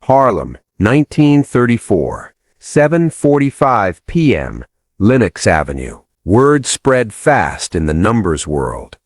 Harlem, 1934, 7:45 p.m., Lenox Avenue. Word spread fast in the numbers world.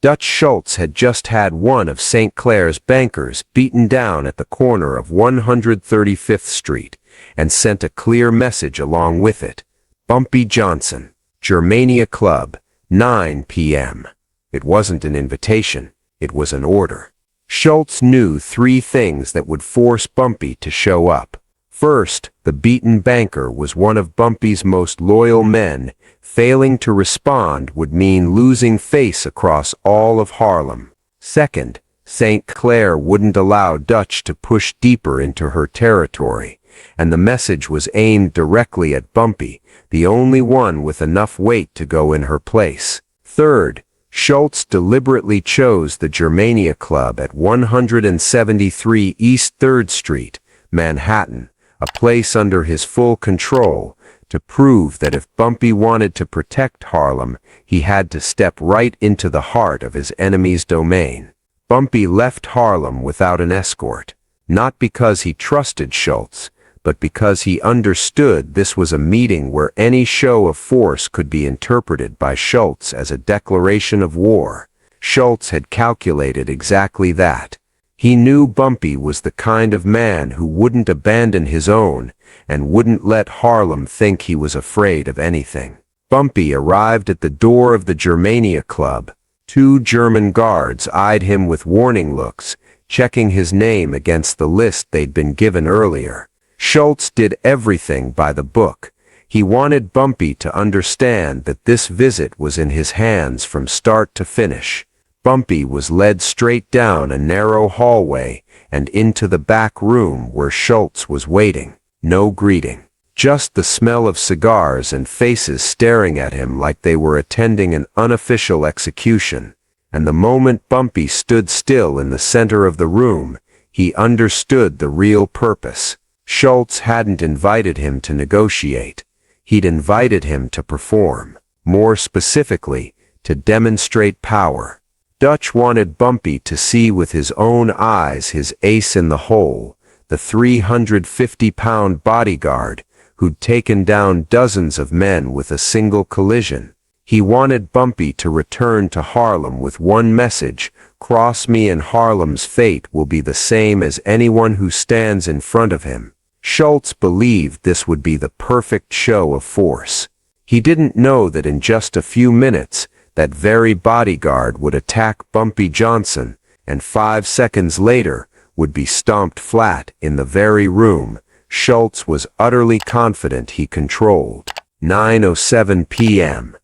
Dutch Schultz had just had one of St. Clair's bankers beaten down at the corner of 135th Street and sent a clear message along with it. Bumpy Johnson, Germania Club, 9 p.m. It wasn't an invitation, it was an order. Schultz knew three things that would force Bumpy to show up. First, the beaten banker was one of Bumpy's most loyal men. Failing to respond would mean losing face across all of Harlem. Second, St. Clair wouldn't allow Dutch to push deeper into her territory, and the message was aimed directly at Bumpy, the only one with enough weight to go in her place. Third, Schultz deliberately chose the Germania Club at 173 East 3rd Street, Manhattan, a place under his full control, to prove that if Bumpy wanted to protect Harlem, he had to step right into the heart of his enemy's domain. Bumpy left Harlem without an escort, not because he trusted Schultz, but because he understood this was a meeting where any show of force could be interpreted by Schultz as a declaration of war. Schultz had calculated exactly that. He knew Bumpy was the kind of man who wouldn't abandon his own and wouldn't let Harlem think he was afraid of anything. Bumpy arrived at the door of the Germania Club. Two German guards eyed him with warning looks, checking his name against the list they'd been given earlier. Schultz did everything by the book. He wanted Bumpy to understand that this visit was in his hands from start to finish. Bumpy was led straight down a narrow hallway and into the back room where Schultz was waiting. No greeting. Just the smell of cigars and faces staring at him like they were attending an unofficial execution. And the moment Bumpy stood still in the center of the room, he understood the real purpose. Schultz hadn't invited him to negotiate. He'd invited him to perform. More specifically, to demonstrate power. Dutch wanted Bumpy to see with his own eyes his ace in the hole, the 350-pound bodyguard who'd taken down dozens of men with a single collision. He wanted Bumpy to return to Harlem with one message: cross me and Harlem's fate will be the same as anyone who stands in front of him. Schultz believed this would be the perfect show of force. He didn't know that in just a few minutes, that very bodyguard would attack Bumpy Johnson, and 5 seconds later would be stomped flat in the very room Schultz was utterly confident he controlled. 9:07 p.m.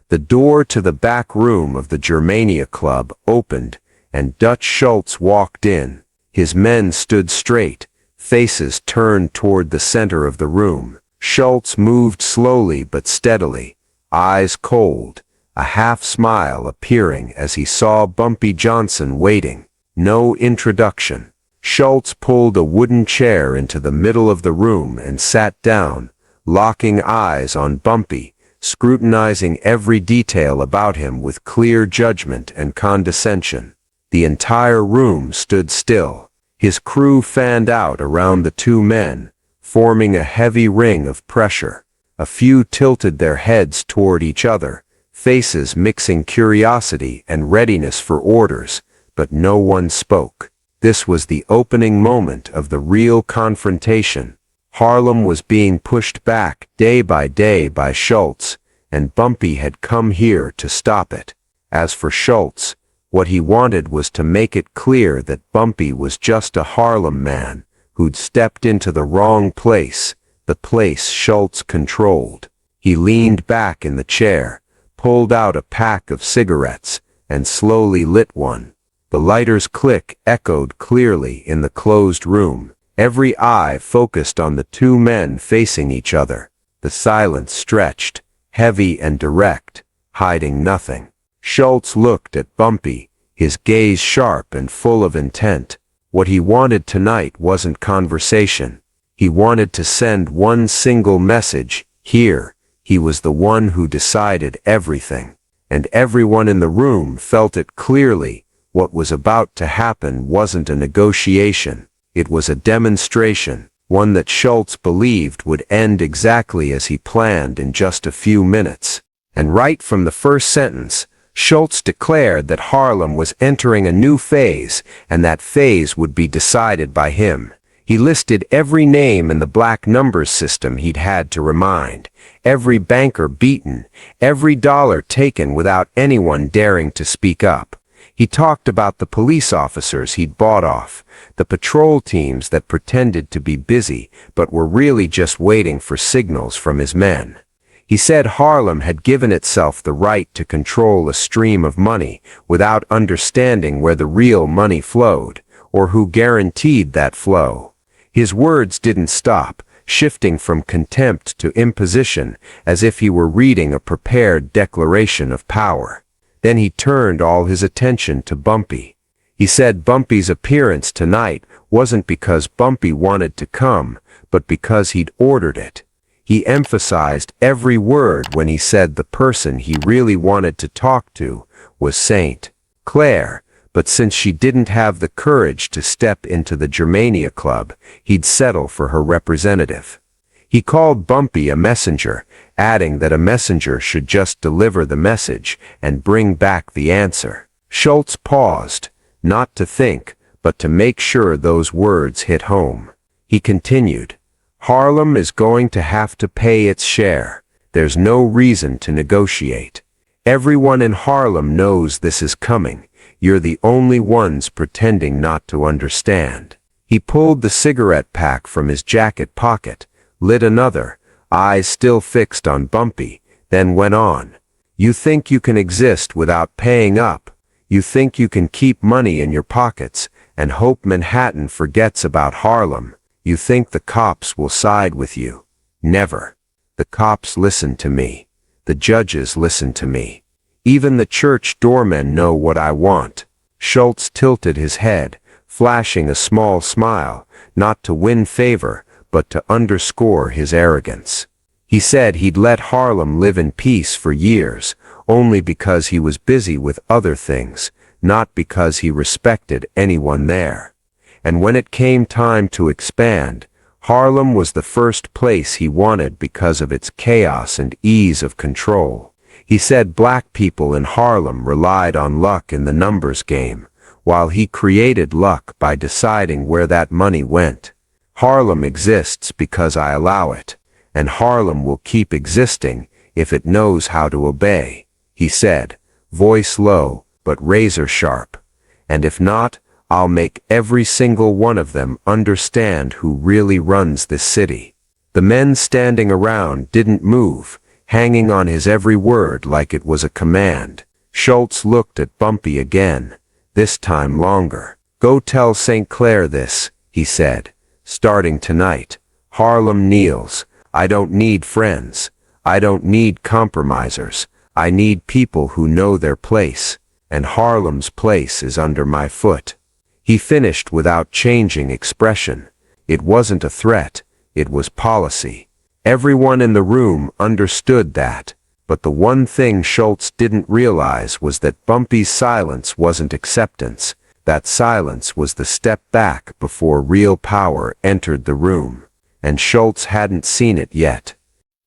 The door to the back room of the Germania Club opened, and Dutch Schultz walked in. His men stood straight, faces turned toward the center of the room. Schultz moved slowly but steadily, eyes cold, a half-smile appearing as he saw Bumpy Johnson waiting. No introduction. Schultz pulled a wooden chair into the middle of the room and sat down, locking eyes on Bumpy, scrutinizing every detail about him with clear judgment and condescension. The entire room stood still. His crew fanned out around the two men, forming a heavy ring of pressure. A few tilted their heads toward each other, faces mixing curiosity and readiness for orders, but no one spoke. This was the opening moment of the real confrontation. Harlem was being pushed back day by Schultz, and Bumpy had come here to stop it. As for Schultz, what he wanted was to make it clear that Bumpy was just a Harlem man who'd stepped into the wrong place, the place Schultz controlled. He leaned back in the chair, pulled out a pack of cigarettes, and slowly lit one. The lighter's click echoed clearly in the closed room. Every eye focused on the two men facing each other. The silence stretched, heavy and direct, hiding nothing. Schultz looked at Bumpy, his gaze sharp and full of intent. What he wanted tonight wasn't conversation. He wanted to send one single message: here. He was the one who decided everything, and everyone in the room felt it clearly. What was about to happen wasn't a negotiation. It was a demonstration, one that Schultz believed would end exactly as he planned in just a few minutes. And right from the first sentence, Schultz declared that Harlem was entering a new phase, and that phase would be decided by him. He listed every name in the black numbers system he'd had to remind, every banker beaten, every dollar taken without anyone daring to speak up. He talked about the police officers he'd bought off, the patrol teams that pretended to be busy but were really just waiting for signals from his men. He said Harlem had given itself the right to control a stream of money without understanding where the real money flowed, or who guaranteed that flow. His words didn't stop, shifting from contempt to imposition, as if he were reading a prepared declaration of power. Then he turned all his attention to Bumpy. He said Bumpy's appearance tonight wasn't because Bumpy wanted to come, but because he'd ordered it. He emphasized every word when he said the person he really wanted to talk to was St. Clair, but since she didn't have the courage to step into the Germania Club, he'd settle for her representative. He called Bumpy a messenger, adding that a messenger should just deliver the message and bring back the answer. Schultz paused, not to think, but to make sure those words hit home. He continued, Harlem is going to have to pay its share. There's no reason to negotiate. Everyone in Harlem knows this is coming. You're the only ones pretending not to understand. He pulled the cigarette pack from his jacket pocket, lit another, eyes still fixed on Bumpy, then went on. You think you can exist without paying up. You think you can keep money in your pockets and hope Manhattan forgets about Harlem. You think the cops will side with you. Never. The cops listen to me. The judges listen to me. Even the church doormen know what I want. Schultz tilted his head, flashing a small smile, not to win favor, but to underscore his arrogance. He said he'd let Harlem live in peace for years, only because he was busy with other things, not because he respected anyone there. And when it came time to expand, Harlem was the first place he wanted because of its chaos and ease of control. He said black people in Harlem relied on luck in the numbers game, while he created luck by deciding where that money went. Harlem exists because I allow it, and Harlem will keep existing if it knows how to obey, he said, voice low but razor sharp. And if not, I'll make every single one of them understand who really runs this city. The men standing around didn't move, hanging on his every word like it was a command. Schultz looked at Bumpy again, this time longer. Go tell St. Clair this, he said. Starting tonight, Harlem kneels. I don't need friends. I don't need compromisers. I need people who know their place, and Harlem's place is under my foot. He finished without changing expression. It wasn't a threat, it was policy. Everyone in the room understood that, but the one thing Schultz didn't realize was that Bumpy's silence wasn't acceptance. That silence was the step back before real power entered the room, and Schultz hadn't seen it yet.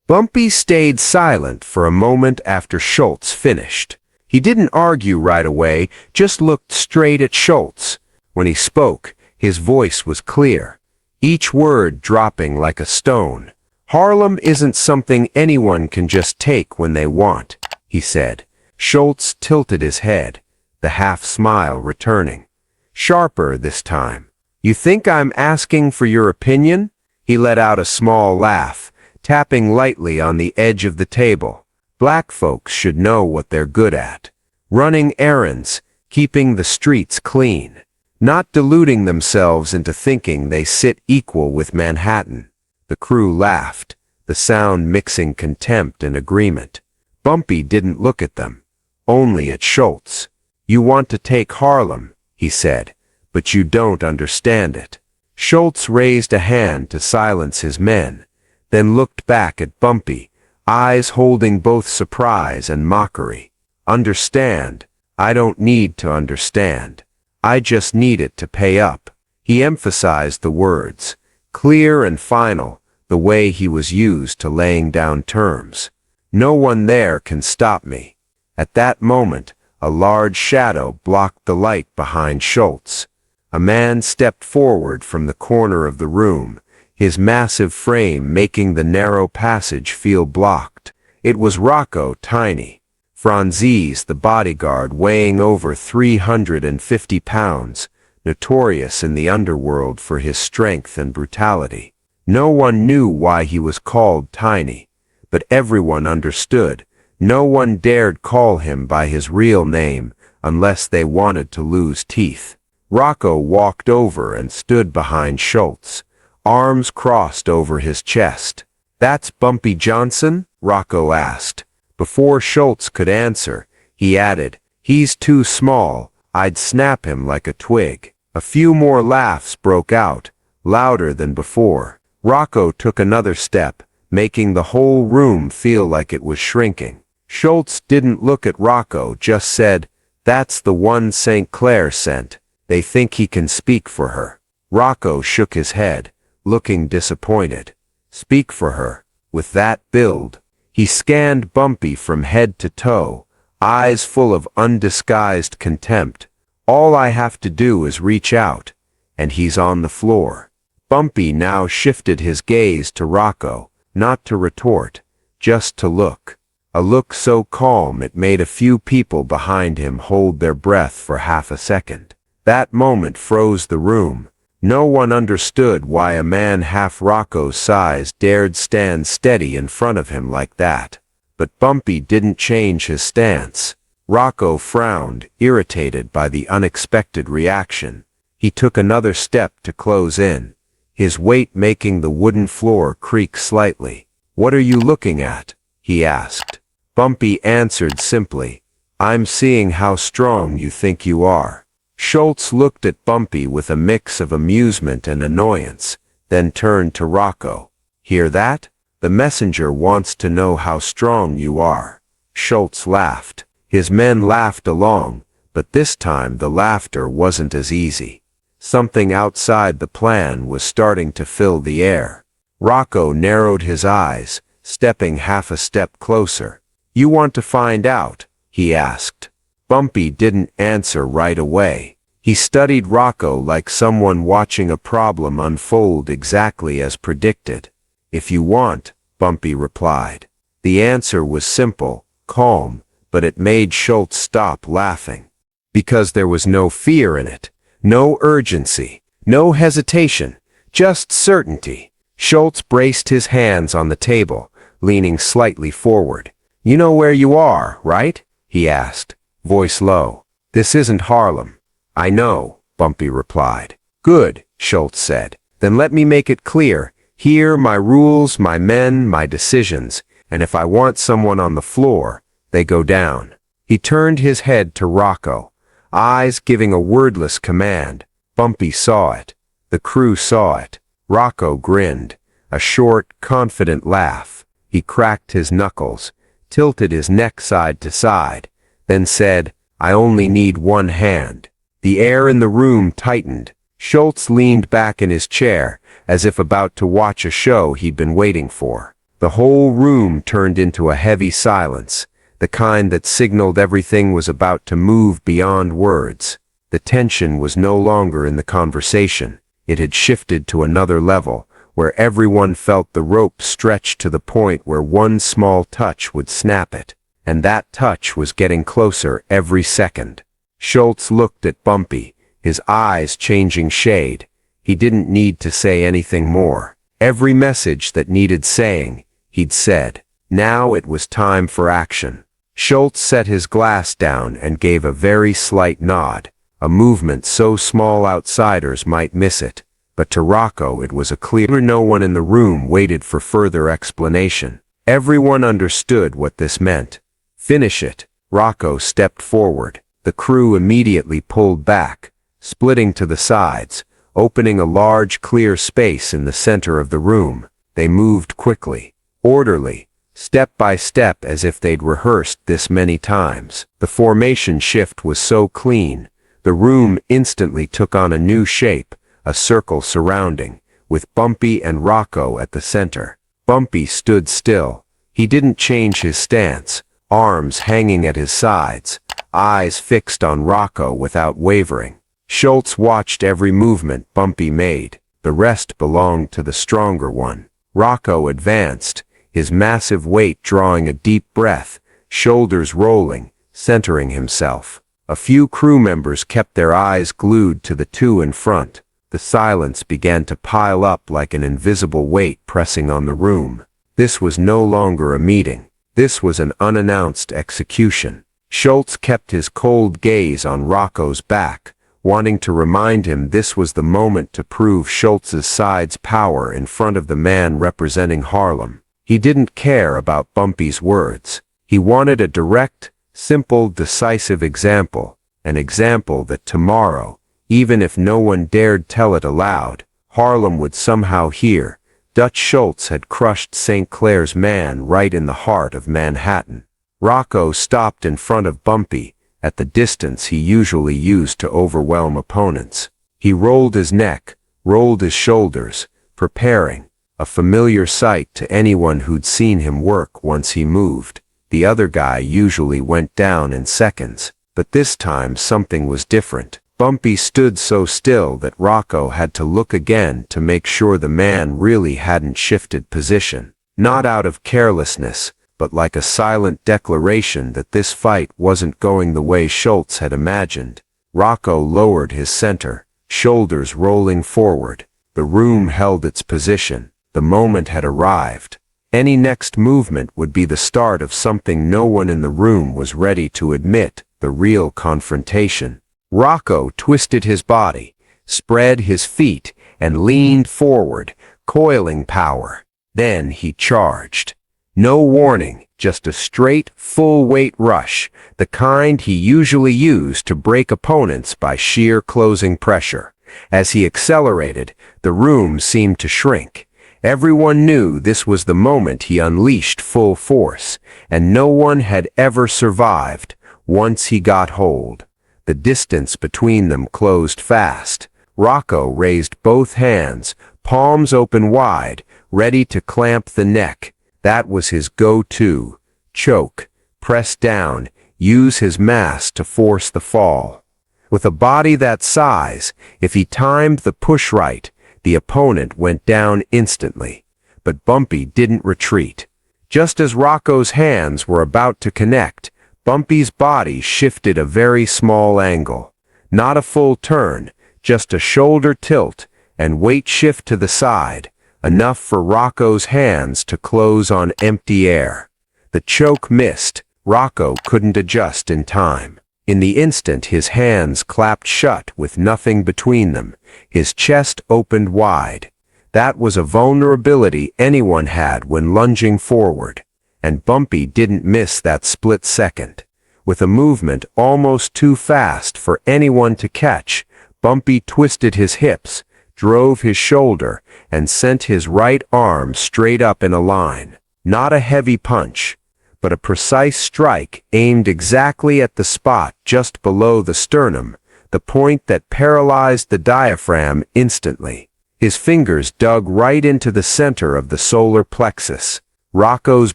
Bumpy stayed silent for a moment after Schultz finished. He didn't argue right away, just looked straight at Schultz. When he spoke, his voice was clear, each word dropping like a stone. Harlem isn't something anyone can just take when they want, he said. Schultz tilted his head, the half-smile returning. Sharper this time. You think I'm asking for your opinion? He let out a small laugh, tapping lightly on the edge of the table. Black folks should know what they're good at. Running errands, keeping the streets clean. Not deluding themselves into thinking they sit equal with Manhattan. The crew laughed, the sound mixing contempt and agreement. Bumpy didn't look at them, only at Schultz. You want to take Harlem, he said, but you don't understand it. Schultz raised a hand to silence his men, then looked back at Bumpy, eyes holding both surprise and mockery. Understand? I don't need to understand. I just need it to pay up. He emphasized the words, clear and final, the way he was used to laying down terms. No one there can stop me. At that moment, a large shadow blocked the light behind Schultz. A man stepped forward from the corner of the room, his massive frame making the narrow passage feel blocked. It was Rocco Tiny. Franzese, the bodyguard, weighing over 350 pounds, notorious in the underworld for his strength and brutality. No one knew why he was called Tiny, but everyone understood. No one dared call him by his real name unless they wanted to lose teeth. Rocco walked over and stood behind Schultz, arms crossed over his chest. "That's Bumpy Johnson?" Rocco asked. Before Schultz could answer, he added, "He's too small, I'd snap him like a twig." A few more laughs broke out, louder than before. Rocco took another step, making the whole room feel like it was shrinking. Schultz didn't look at Rocco, just said, "That's the one St. Clair sent. They think he can speak for her." Rocco shook his head, looking disappointed. Speak for her? With that build? He scanned Bumpy from head to toe, eyes full of undisguised contempt. "All I have to do is reach out, and he's on the floor." Bumpy now shifted his gaze to Rocco, not to retort, just to look. A look so calm it made a few people behind him hold their breath for half a second. That moment froze the room. No one understood why a man half Rocco's size dared stand steady in front of him like that. But Bumpy didn't change his stance. Rocco frowned, irritated by the unexpected reaction. He took another step to close in, his weight making the wooden floor creak slightly. "What are you looking at?" he asked. Bumpy answered simply, "I'm seeing how strong you think you are." Schultz looked at Bumpy with a mix of amusement and annoyance, then turned to Rocco. "Hear that? The messenger wants to know how strong you are." Schultz laughed. His men laughed along, but this time the laughter wasn't as easy. Something outside the plan was starting to fill the air. Rocco narrowed his eyes, stepping half a step closer. "You want to find out?" he asked. Bumpy didn't answer right away. He studied Rocco like someone watching a problem unfold exactly as predicted. "If you want," Bumpy replied. The answer was simple, calm, but it made Schultz stop laughing. Because there was no fear in it, no urgency, no hesitation, just certainty. Schultz braced his hands on the table, leaning slightly forward. "You know where you are, right?" he asked, voice low. "This isn't Harlem." "I know," Bumpy replied. "Good," Schultz said. "Then let me make it clear. Here, my rules, my men, my decisions, and if I want someone on the floor, they go down." He turned his head to Rocco, eyes giving a wordless command. Bumpy saw it. The crew saw it. Rocco grinned, a short, confident laugh. He cracked his knuckles, tilted his neck side to side, then said, "I only need one hand." The air in the room tightened. Schultz leaned back in his chair, as if about to watch a show he'd been waiting for. The whole room turned into a heavy silence, the kind that signaled everything was about to move beyond words. The tension was no longer in the conversation. It had shifted to another level, where everyone felt the rope stretched to the point where one small touch would snap it, and that touch was getting closer every second. Schultz looked at Bumpy, his eyes changing shade. He didn't need to say anything more. Every message that needed saying, he'd said. Now it was time for action. Schultz set his glass down and gave a very slight nod, a movement so small outsiders might miss it. But to Rocco it was a clear no one in the room waited for further explanation. Everyone understood what this meant. "Finish it." Rocco stepped forward. The crew immediately pulled back, splitting to the sides, opening a large clear space in the center of the room. They moved quickly, orderly, step by step as if they'd rehearsed this many times. The formation shift was so clean, the room instantly took on a new shape, a circle surrounding, with Bumpy and Rocco at the center. Bumpy stood still. He didn't change his stance, arms hanging at his sides, eyes fixed on Rocco without wavering. Schultz watched every movement Bumpy made. The rest belonged to the stronger one. Rocco advanced, his massive weight drawing a deep breath, shoulders rolling, centering himself. A few crew members kept their eyes glued to the two in front. The silence began to pile up like an invisible weight pressing on the room. This was no longer a meeting. This was an unannounced execution. Schultz kept his cold gaze on Rocco's back, wanting to remind him this was the moment to prove Schultz's side's power in front of the man representing Harlem. He didn't care about Bumpy's words. He wanted a direct, simple, decisive example, an example that tomorrow, even if no one dared tell it aloud, Harlem would somehow hear. Dutch Schultz had crushed St. Clair's man right in the heart of Manhattan. Rocco stopped in front of Bumpy, at the distance he usually used to overwhelm opponents. He rolled his neck, rolled his shoulders, preparing, a familiar sight to anyone who'd seen him work once he moved. The other guy usually went down in seconds, but this time something was different. Bumpy stood so still that Rocco had to look again to make sure the man really hadn't shifted position. Not out of carelessness, but like a silent declaration that this fight wasn't going the way Schultz had imagined. Rocco lowered his center, shoulders rolling forward. The room held its position. The moment had arrived. Any next movement would be the start of something no one in the room was ready to admit, the real confrontation. Rocco twisted his body, spread his feet, and leaned forward, coiling power. Then he charged. No warning, just a straight, full-weight rush, the kind he usually used to break opponents by sheer closing pressure. As he accelerated, the room seemed to shrink. Everyone knew this was the moment he unleashed full force, and no one had ever survived once he got hold. The distance between them closed fast. Rocco raised both hands, palms open wide, ready to clamp the neck. That was his go-to. Choke, press down, use his mass to force the fall. With a body that size, if he timed the push right, the opponent went down instantly. But Bumpy didn't retreat. Just as Rocco's hands were about to connect, Bumpy's body shifted a very small angle. Not a full turn, just a shoulder tilt and weight shift to the side, enough for Rocco's hands to close on empty air. The choke missed. Rocco couldn't adjust in time. In the instant his hands clapped shut with nothing between them, his chest opened wide. That was a vulnerability anyone had when lunging forward. And Bumpy didn't miss that split second. With a movement almost too fast for anyone to catch, Bumpy twisted his hips, drove his shoulder, and sent his right arm straight up in a line. Not a heavy punch, but a precise strike aimed exactly at the spot just below the sternum, the point that paralyzed the diaphragm instantly. His fingers dug right into the center of the solar plexus. Rocco's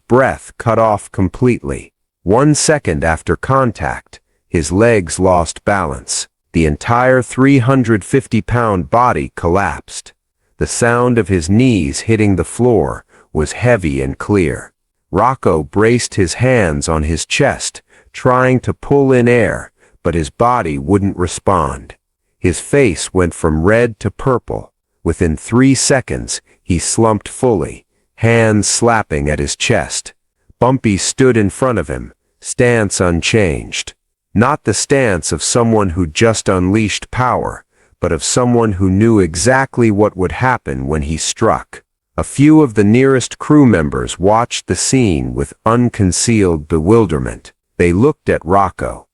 breath cut off completely. 1 second after contact, his legs lost balance. The entire 350-pound body collapsed. The sound of his knees hitting the floor was heavy and clear. Rocco braced his hands on his chest, trying to pull in air, but his body wouldn't respond. His face went from red to purple. Within 3 seconds, he slumped fully, hands slapping at his chest. Bumpy stood in front of him, stance unchanged. Not the stance of someone who just unleashed power, but of someone who knew exactly what would happen when he struck. A few of the nearest crew members watched the scene with unconcealed bewilderment. They looked at Rocco,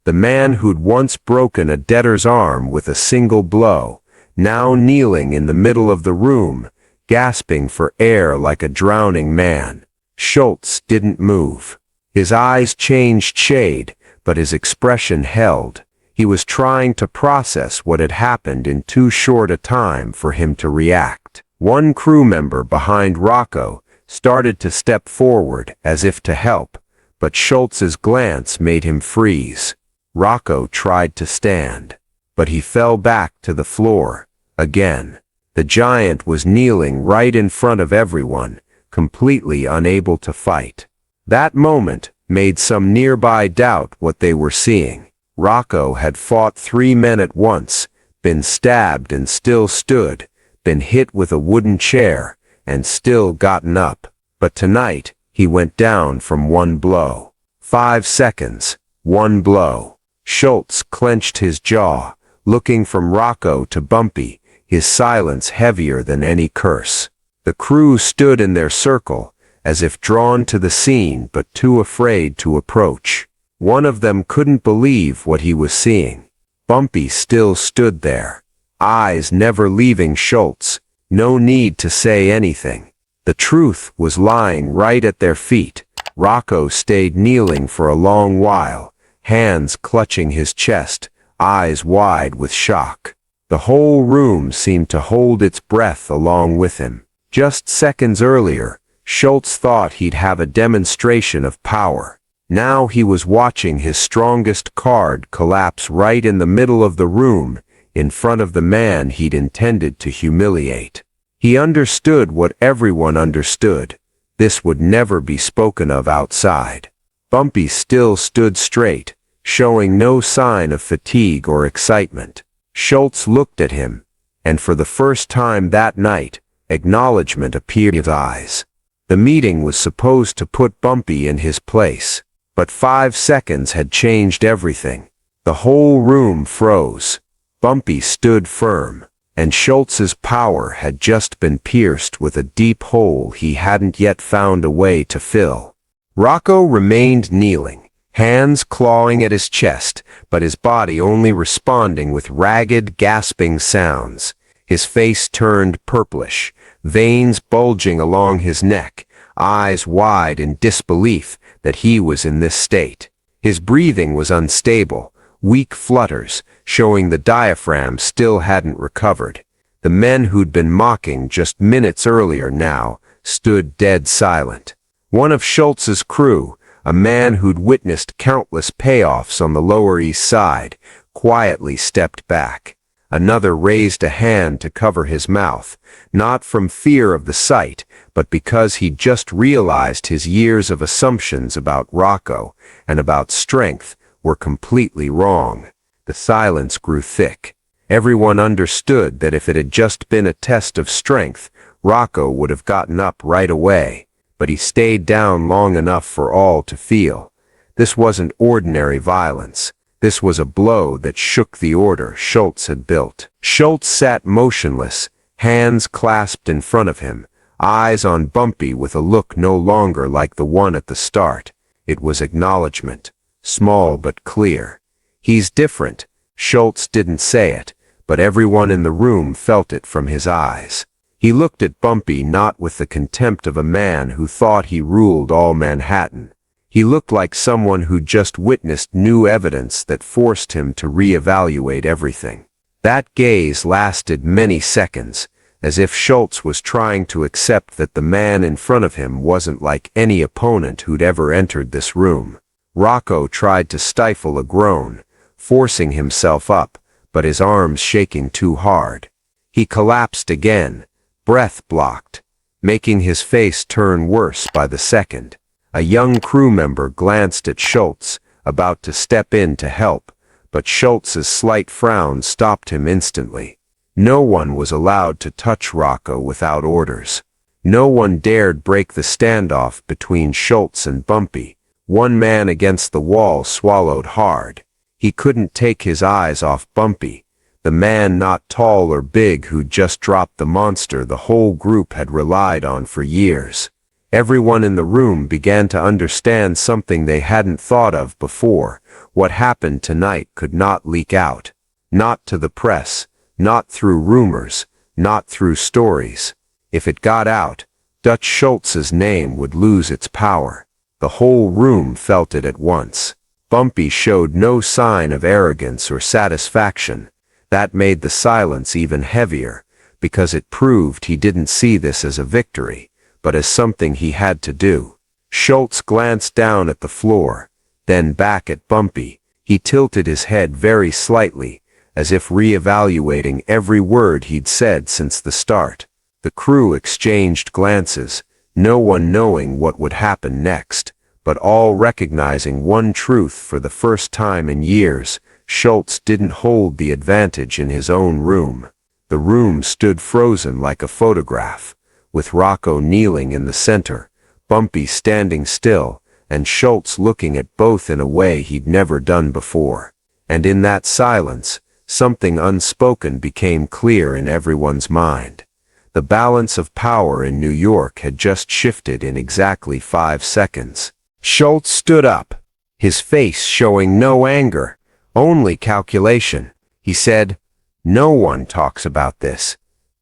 the man who'd once broken a debtor's arm with a single blow, now kneeling in the middle of the room, gasping for air like a drowning man. Schultz didn't move. His eyes changed shade, but his expression held. He was trying to process what had happened in too short a time for him to react. One crew member behind Rocco started to step forward as if to help, but Schultz's glance made him freeze. Rocco tried to stand, but he fell back to the floor. Again, the giant was kneeling right in front of everyone, completely unable to fight. That moment made some nearby doubt what they were seeing. Rocco had fought 3 men at once, been stabbed and still stood, been hit with a wooden chair, and still gotten up. But tonight, he went down from one blow. 5 seconds, one blow. Schultz clenched his jaw, looking from Rocco to Bumpy, his silence heavier than any curse. The crew stood in their circle, as if drawn to the scene but too afraid to approach. One of them couldn't believe what he was seeing. Bumpy still stood there, eyes never leaving Schultz, no need to say anything. The truth was lying right at their feet. Rocco stayed kneeling for a long while, hands clutching his chest, eyes wide with shock. The whole room seemed to hold its breath along with him. Just seconds earlier, Schultz thought he'd have a demonstration of power. Now he was watching his strongest card collapse right in the middle of the room, in front of the man he'd intended to humiliate. He understood what everyone understood. This would never be spoken of outside. Bumpy still stood straight, showing no sign of fatigue or excitement. Schultz looked at him, and for the first time that night, acknowledgement appeared in his eyes. The meeting was supposed to put Bumpy in his place, but 5 seconds had changed everything. The whole room froze. Bumpy stood firm, and Schultz's power had just been pierced with a deep hole he hadn't yet found a way to fill. Rocco remained kneeling, hands clawing at his chest, but his body only responding with ragged, gasping sounds. His face turned purplish, veins bulging along his neck, eyes wide in disbelief that he was in this state. His breathing was unstable, weak flutters, showing the diaphragm still hadn't recovered. The men who'd been mocking just minutes earlier now stood dead silent. One of Schultz's crew, a man who'd witnessed countless payoffs on the Lower East Side, quietly stepped back. Another raised a hand to cover his mouth, not from fear of the sight, but because he'd just realized his years of assumptions about Rocco and about strength were completely wrong. The silence grew thick. Everyone understood that if it had just been a test of strength, Rocco would have gotten up right away, but he stayed down long enough for all to feel. This wasn't ordinary violence. This was a blow that shook the order Schultz had built. Schultz sat motionless, hands clasped in front of him, eyes on Bumpy with a look no longer like the one at the start. It was acknowledgement, small but clear. "He's different." Schultz didn't say it, but everyone in the room felt it from his eyes. He looked at Bumpy not with the contempt of a man who thought he ruled all Manhattan. He looked like someone who just witnessed new evidence that forced him to reevaluate everything. That gaze lasted many seconds, as if Schultz was trying to accept that the man in front of him wasn't like any opponent who'd ever entered this room. Rocco tried to stifle a groan, forcing himself up, but his arms shaking too hard. He collapsed again, breath blocked, making his face turn worse by the second. A young crew member glanced at Schultz, about to step in to help, but Schultz's slight frown stopped him instantly. No one was allowed to touch Rocco without orders. No one dared break the standoff between Schultz and Bumpy. One man against the wall swallowed hard. He couldn't take his eyes off Bumpy, the man not tall or big who'd just dropped the monster the whole group had relied on for years. Everyone in the room began to understand something they hadn't thought of before. What happened tonight could not leak out. Not to the press, not through rumors, not through stories. If it got out, Dutch Schultz's name would lose its power. The whole room felt it at once. Bumpy showed no sign of arrogance or satisfaction. That made the silence even heavier, because it proved he didn't see this as a victory, but as something he had to do. Schultz glanced down at the floor, then back at Bumpy. He tilted his head very slightly, as if re-evaluating every word he'd said since the start. The crew exchanged glances, no one knowing what would happen next, but all recognizing one truth for the first time in years: Schultz didn't hold the advantage in his own room. The room stood frozen like a photograph, with Rocco kneeling in the center, Bumpy standing still, and Schultz looking at both in a way he'd never done before. And in that silence, something unspoken became clear in everyone's mind. The balance of power in New York had just shifted in exactly 5 seconds. Schultz stood up, his face showing no anger, only calculation. He said, "No one talks about this.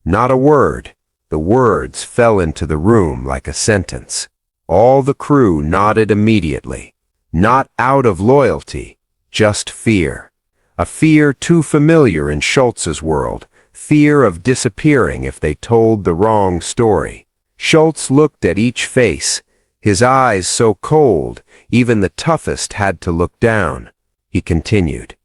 Not a word." The words fell into the room like a sentence. All the crew nodded immediately. Not out of loyalty, just fear. A fear too familiar in Schultz's world, fear of disappearing if they told the wrong story. Schultz looked at each face, his eyes so cold, even the toughest had to look down. He continued,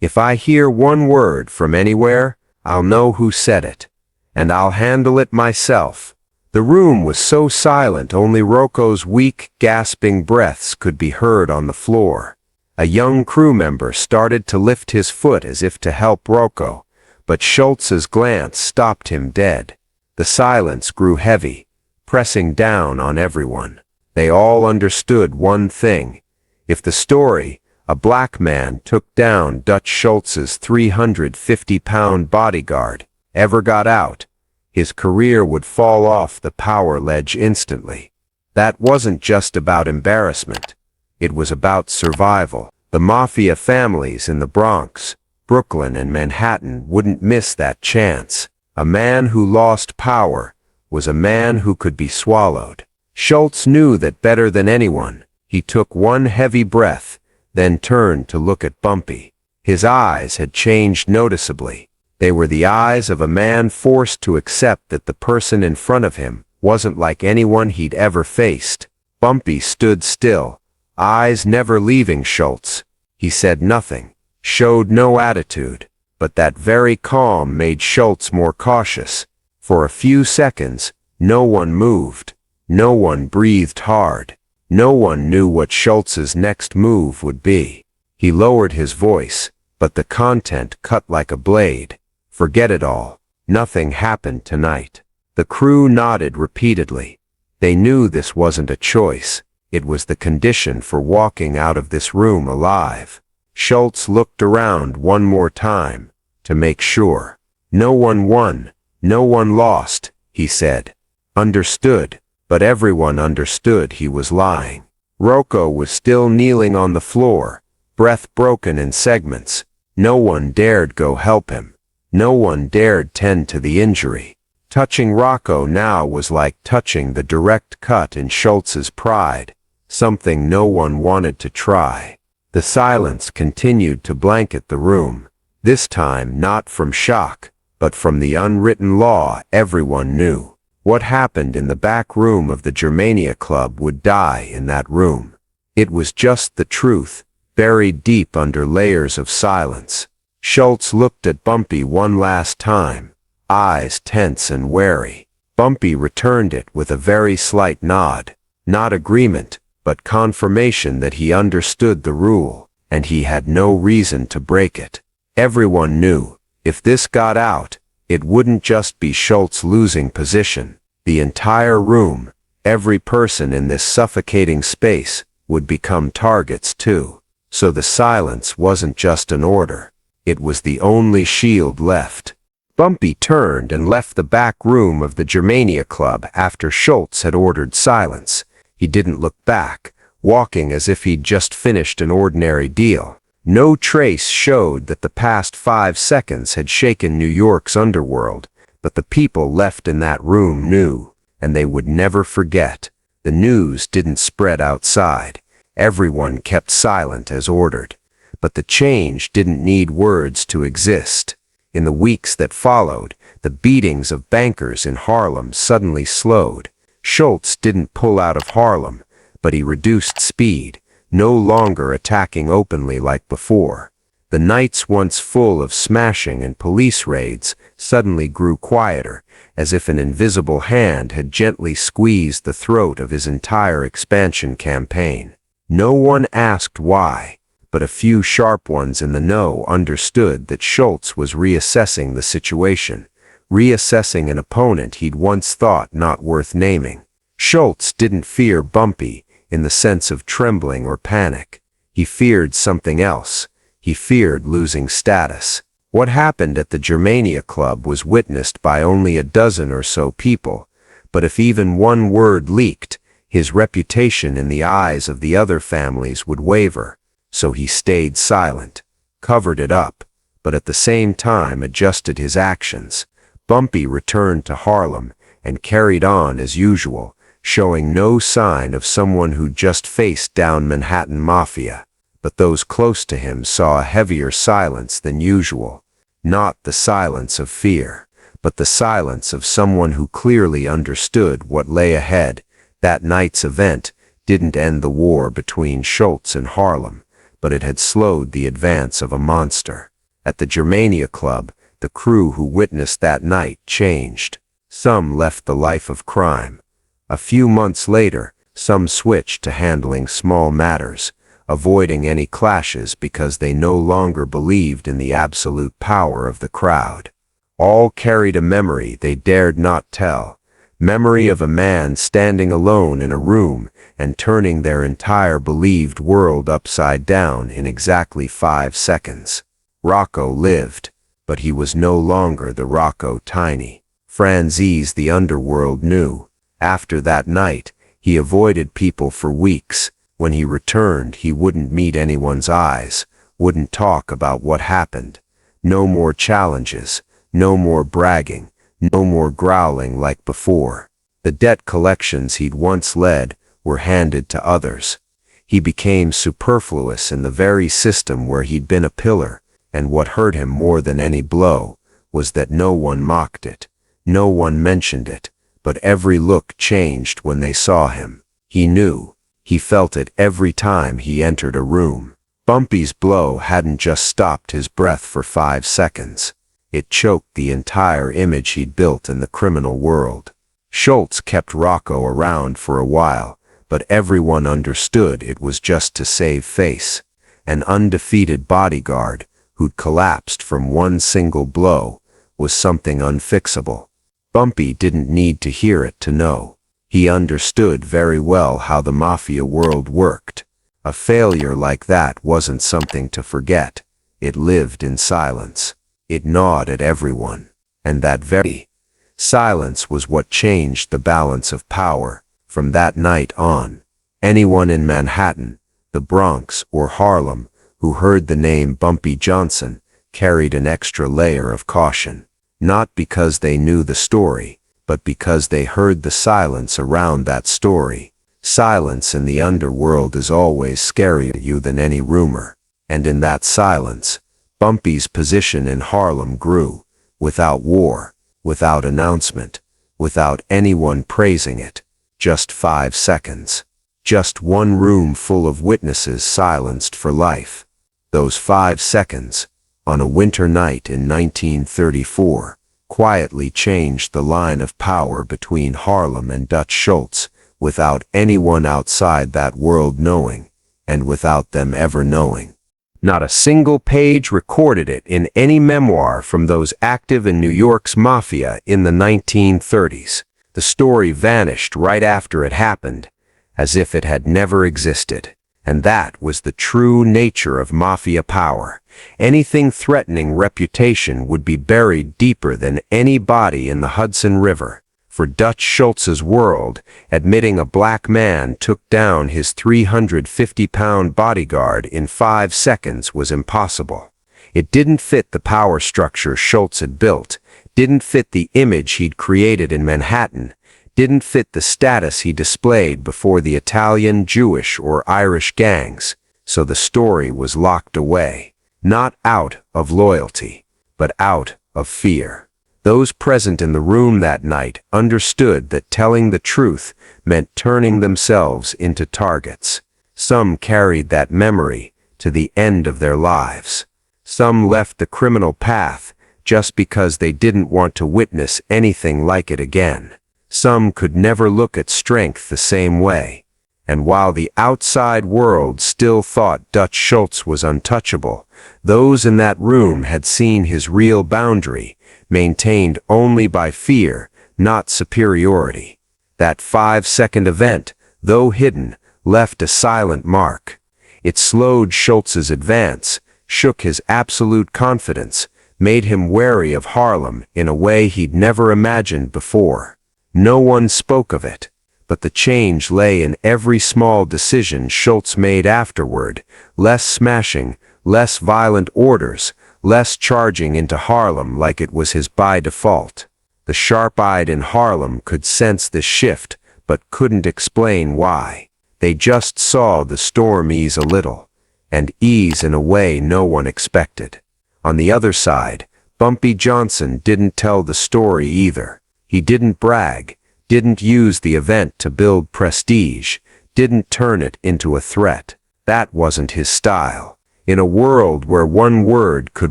"If I hear one word from anywhere, I'll know who said it, and I'll handle it myself." The room was so silent only Rocco's weak, gasping breaths could be heard on the floor. A young crew member started to lift his foot as if to help Rocco, but Schultz's glance stopped him dead. The silence grew heavy, pressing down on everyone. They all understood one thing: if the story, "a black man took down Dutch Schultz's 350-pound bodyguard," ever got out, his career would fall off the power ledge instantly. That wasn't just about embarrassment. It was about survival. The mafia families in the Bronx, Brooklyn, and Manhattan wouldn't miss that chance. A man who lost power was a man who could be swallowed. Schultz knew that better than anyone. He took one heavy breath, then turned to look at Bumpy. His eyes had changed noticeably. They were the eyes of a man forced to accept that the person in front of him wasn't like anyone he'd ever faced. Bumpy stood still, eyes never leaving Schultz. He said nothing, showed no attitude, but that very calm made Schultz more cautious. For a few seconds, no one moved. No one breathed hard. No one knew what Schultz's next move would be. He lowered his voice, but the content cut like a blade. "Forget it all. Nothing happened tonight." The crew nodded repeatedly. They knew this wasn't a choice. It was the condition for walking out of this room alive. Schultz looked around one more time, to make sure. "No one won. No one lost," he said. "Understood." But everyone understood he was lying. Rocco was still kneeling on the floor, breath broken in segments. No one dared go help him. No one dared tend to the injury. Touching Rocco now was like touching the direct cut in Schultz's pride, something no one wanted to try. The silence continued to blanket the room, this time not from shock, but from the unwritten law everyone knew. What happened in the back room of the Germania Club would die in that room. It was just the truth, buried deep under layers of silence. Schultz looked at Bumpy one last time, eyes tense and wary. Bumpy returned it with a very slight nod. Not agreement, but confirmation that he understood the rule, and he had no reason to break it. Everyone knew, if this got out, it wouldn't just be Schultz losing position. The entire room, every person in this suffocating space, would become targets too. So the silence wasn't just an order. It was the only shield left. Bumpy turned and left the back room of the Germania Club after Schultz had ordered silence. He didn't look back, walking as if he'd just finished an ordinary deal. No trace showed that the past 5 seconds had shaken New York's underworld, but the people left in that room knew, and they would never forget. The news didn't spread outside. Everyone kept silent as ordered. But the change didn't need words to exist. In the weeks that followed, the beatings of bankers in Harlem suddenly slowed. Schultz didn't pull out of Harlem, but he reduced speed, no longer attacking openly like before. The nights once full of smashing and police raids suddenly grew quieter, as if an invisible hand had gently squeezed the throat of his entire expansion campaign. No one asked why, but a few sharp ones in the know understood that Schultz was reassessing the situation, reassessing an opponent he'd once thought not worth naming. Schultz didn't fear Bumpy in the sense of trembling or panic. He feared something else. He feared losing status. What happened at the Germania Club was witnessed by only a dozen or so people, but if even one word leaked, his reputation in the eyes of the other families would waver. So he stayed silent, covered it up, but at the same time adjusted his actions. Bumpy returned to Harlem and carried on as usual, showing no sign of someone who just faced down Manhattan Mafia. But those close to him saw a heavier silence than usual. Not the silence of fear, but the silence of someone who clearly understood what lay ahead. That night's event didn't end the war between Schultz and Harlem, but it had slowed the advance of a monster. At the Germania Club, the crew who witnessed that night changed. Some left the life of crime. A few months later, some switched to handling small matters, avoiding any clashes because they no longer believed in the absolute power of the crowd. All carried a memory they dared not tell, memory of a man standing alone in a room and turning their entire believed world upside down in exactly 5 seconds. Rocco lived, but he was no longer the Rocco Tiny. Franzese the underworld knew. After that night, he avoided people for weeks. When he returned, he wouldn't meet anyone's eyes, wouldn't talk about what happened. No more challenges, no more bragging, no more growling like before. The debt collections he'd once led were handed to others. He became superfluous in the very system where he'd been a pillar, and what hurt him more than any blow was that no one mocked it, no one mentioned it, but every look changed when they saw him. He knew. He felt it every time he entered a room. Bumpy's blow hadn't just stopped his breath for 5 seconds. It choked the entire image he'd built in the criminal world. Schultz kept Rocco around for a while, but everyone understood it was just to save face. An undefeated bodyguard who'd collapsed from one single blow was something unfixable. Bumpy didn't need to hear it to know. He understood very well how the mafia world worked. A failure like that wasn't something to forget. It lived in silence. It gnawed at everyone. And that very silence was what changed the balance of power. From that night on, anyone in Manhattan, the Bronx, or Harlem who heard the name Bumpy Johnson carried an extra layer of caution. Not because they knew the story, but because they heard the silence around that story. Silence in the underworld is always scarier to you than any rumor. And in that silence, Bumpy's position in Harlem grew, without war, without announcement, without anyone praising it. Just 5 seconds. Just one room full of witnesses silenced for life. Those 5 seconds, on a winter night in 1934, quietly changed the line of power between Harlem and Dutch Schultz, without anyone outside that world knowing, and without them ever knowing. Not a single page recorded it in any memoir from those active in New York's mafia in the 1930s. The story vanished right after it happened, as if it had never existed. And that was the true nature of mafia power. Anything threatening reputation would be buried deeper than any body in the Hudson River. For Dutch Schultz's world, admitting a black man took down his 350-pound bodyguard in 5 seconds was impossible. It didn't fit the power structure Schultz had built, didn't fit the image he'd created in Manhattan, didn't fit the status he displayed before the Italian, Jewish, or Irish gangs, so the story was locked away, not out of loyalty, but out of fear. Those present in the room that night understood that telling the truth meant turning themselves into targets. Some carried that memory to the end of their lives. Some left the criminal path just because they didn't want to witness anything like it again. Some could never look at strength the same way. And while the outside world still thought Dutch Schultz was untouchable, those in that room had seen his real boundary, maintained only by fear, not superiority. That 5-second event, though hidden, left a silent mark. It slowed Schultz's advance, shook his absolute confidence, made him wary of Harlem in a way he'd never imagined before. No one spoke of it, but the change lay in every small decision Schultz made afterward: less smashing, less violent orders, less charging into Harlem like it was his by default. The sharp-eyed in Harlem could sense this shift, but couldn't explain why. They just saw the storm ease a little, and ease in a way no one expected. On the other side, Bumpy Johnson didn't tell the story either. He didn't brag, didn't use the event to build prestige, didn't turn it into a threat. That wasn't his style. In a world where one word could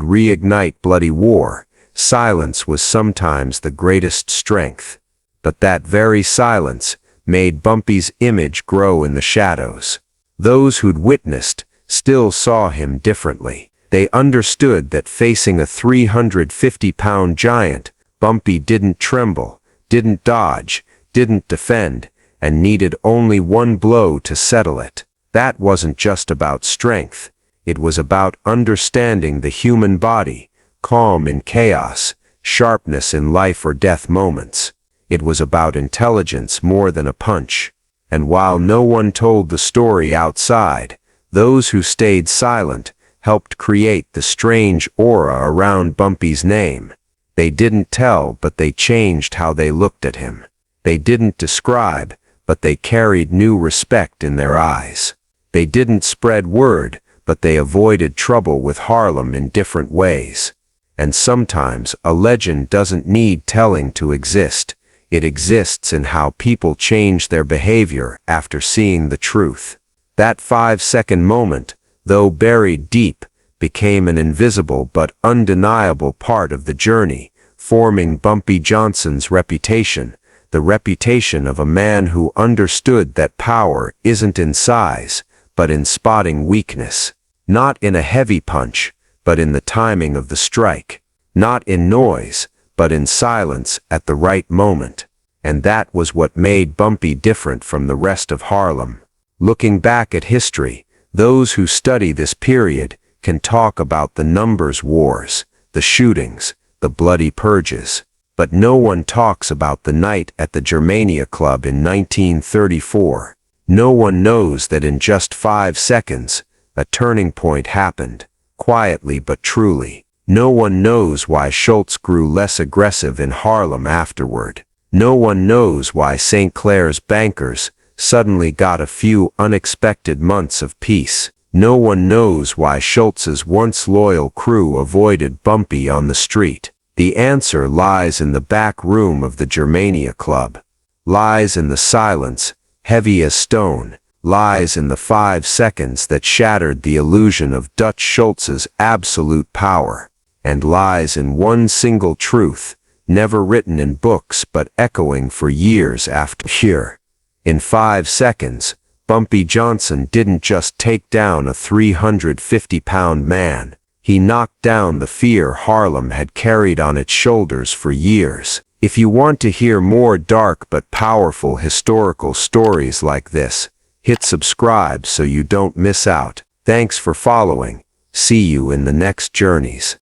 reignite bloody war, silence was sometimes the greatest strength. But that very silence made Bumpy's image grow in the shadows. Those who'd witnessed still saw him differently. They understood that facing a 350-pound giant, Bumpy didn't tremble, didn't dodge, didn't defend, and needed only one blow to settle it. That wasn't just about strength. It was about understanding the human body, calm in chaos, sharpness in life or death moments. It was about intelligence more than a punch. And while no one told the story outside, those who stayed silent helped create the strange aura around Bumpy's name. They didn't tell, but they changed how they looked at him. They didn't describe, but they carried new respect in their eyes. They didn't spread word, but they avoided trouble with Harlem in different ways. And sometimes a legend doesn't need telling to exist. It exists in how people change their behavior after seeing the truth. That 5-second moment, though buried deep, became an invisible but undeniable part of the journey, forming Bumpy Johnson's reputation, the reputation of a man who understood that power isn't in size, but in spotting weakness. Not in a heavy punch, but in the timing of the strike. Not in noise, but in silence at the right moment. And that was what made Bumpy different from the rest of Harlem. Looking back at history, those who study this period can talk about the numbers wars, the shootings, the bloody purges. But no one talks about the night at the Germania Club in 1934. No one knows that in just 5 seconds, a turning point happened, quietly but truly. No one knows why Schultz grew less aggressive in Harlem afterward. No one knows why St. Clair's bankers suddenly got a few unexpected months of peace. No one knows why Schultz's once loyal crew avoided Bumpy on the street. The answer lies in the back room of the Germania Club. Lies in the silence, heavy as stone. Lies in the 5 seconds that shattered the illusion of Dutch Schultz's absolute power. And lies in one single truth, never written in books but echoing for years after. Here, in 5 seconds, Bumpy Johnson didn't just take down a 350-pound man. He knocked down the fear Harlem had carried on its shoulders for years. If you want to hear more dark but powerful historical stories like this, hit subscribe so you don't miss out. Thanks for following. See you in the next journeys.